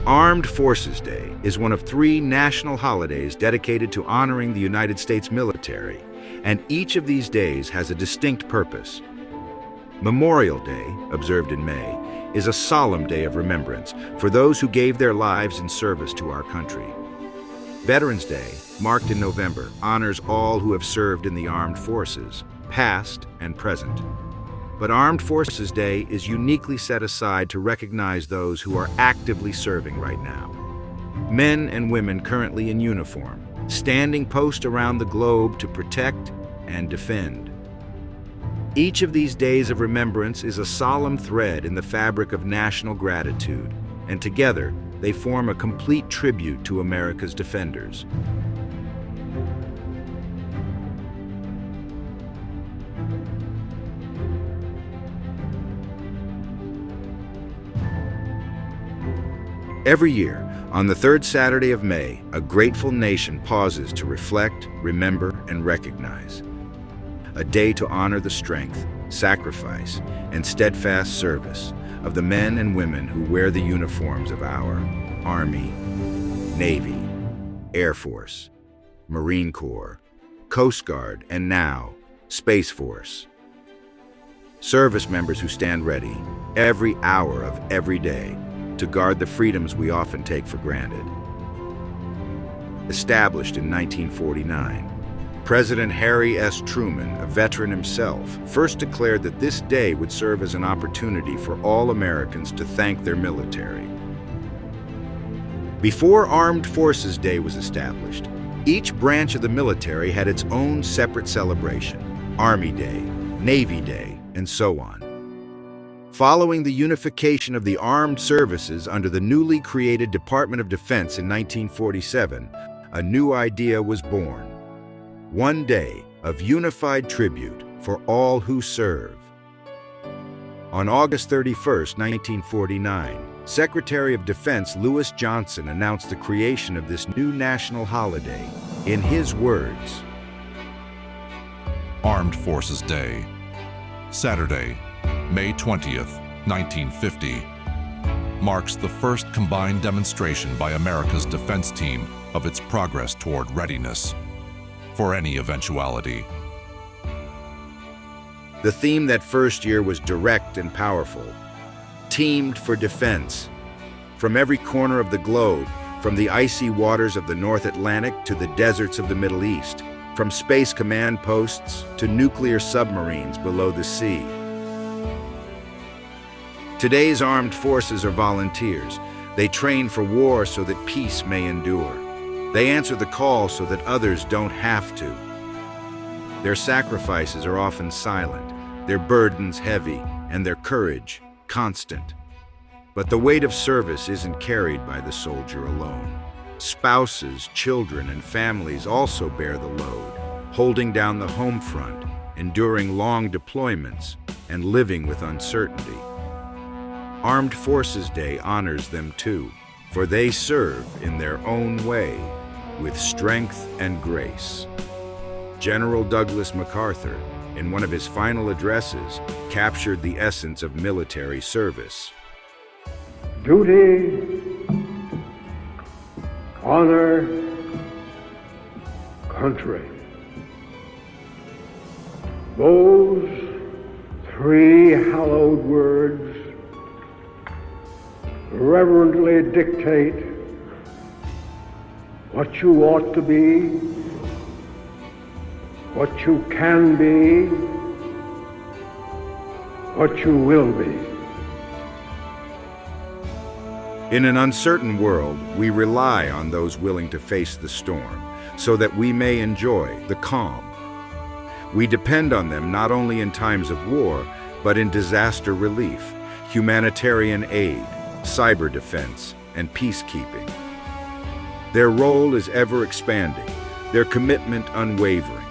Armed Forces Day is one of 3 national holidays dedicated to honoring the United States military, and each of these days has a distinct purpose. Memorial Day, observed in May, is a solemn day of remembrance for those who gave their lives in service to our country. Veterans Day, marked in November, honors all who have served in the armed forces, past and present. But Armed Forces Day is uniquely set aside to recognize those who are actively serving right now. Men and women currently in uniform, standing post around the globe to protect and defend. Each of these days of remembrance is a solemn thread in the fabric of national gratitude, and together they form a complete tribute to America's defenders. Every year, on the 3rd Saturday of May, a grateful nation pauses to reflect, remember, and recognize. A day to honor the strength, sacrifice, and steadfast service of the men and women who wear the uniforms of our Army, Navy, Air Force, Marine Corps, Coast Guard, and now, Space Force. Service members who stand ready every hour of every day to guard the freedoms we often take for granted. Established in 1949, President Harry S. Truman, a veteran himself, first declared that this day would serve as an opportunity for all Americans to thank their military. Before Armed Forces Day was established, each branch of the military had its own separate celebration: Army Day, Navy Day, and so on. Following the unification of the armed services under the newly created Department of Defense in 1947, a new idea was born: one day of unified tribute for all who serve. On August 31, 1949, Secretary of Defense Lewis Johnson announced the creation of this new national holiday. In his words, Armed Forces Day, Saturday, May 20th, 1950, marks the first combined demonstration by America's defense team of its progress toward readiness for any eventuality. The theme that first year was direct and powerful: teamed for defense. From every corner of the globe, from the icy waters of the North Atlantic to the deserts of the Middle East, from space command posts to nuclear submarines below the sea. Today's armed forces are volunteers. They train for war so that peace may endure. They answer the call so that others don't have to. Their sacrifices are often silent, their burdens heavy, and their courage constant. But the weight of service isn't carried by the soldier alone. Spouses, children, and families also bear the load, holding down the home front, enduring long deployments, and living with uncertainty. Armed Forces Day honors them too, for they serve in their own way, with strength and grace. General Douglas MacArthur, in one of his final addresses, captured the essence of military service. Duty, honor, country. Those 3 hallowed words reverently dictate what you ought to be, what you can be, what you will be. In an uncertain world, we rely on those willing to face the storm so that we may enjoy the calm. We depend on them not only in times of war, but in disaster relief, humanitarian aid, cyber defense, and peacekeeping. Their role is ever expanding, their commitment unwavering.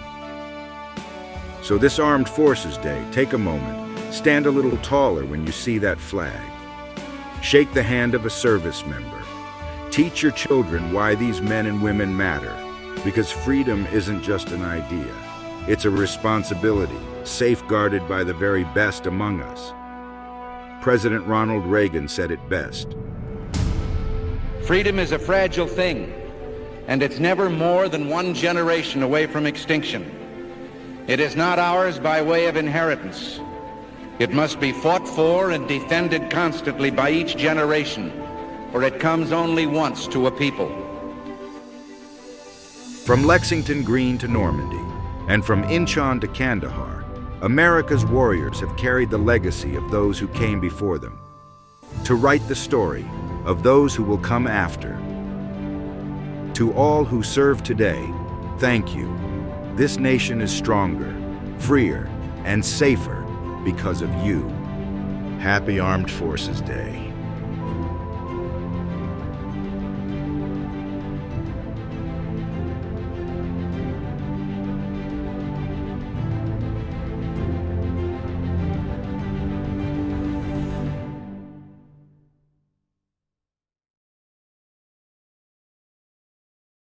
So this Armed Forces Day, take a moment, stand a little taller when you see that flag. Shake the hand of a service member. Teach your children why these men and women matter, because freedom isn't just an idea. It's a responsibility, safeguarded by the very best among us. President Ronald Reagan said it best: Freedom is a fragile thing, and it's never more than one generation away from extinction. It is not ours by way of inheritance. It must be fought for and defended constantly by each generation, for it comes only once to a people. From Lexington Green to Normandy, and from Inchon to Kandahar, America's warriors have carried the legacy of those who came before them, to write the story of those who will come after. To all who serve today, thank you. This nation is stronger, freer, and safer because of you. Happy Armed Forces Day.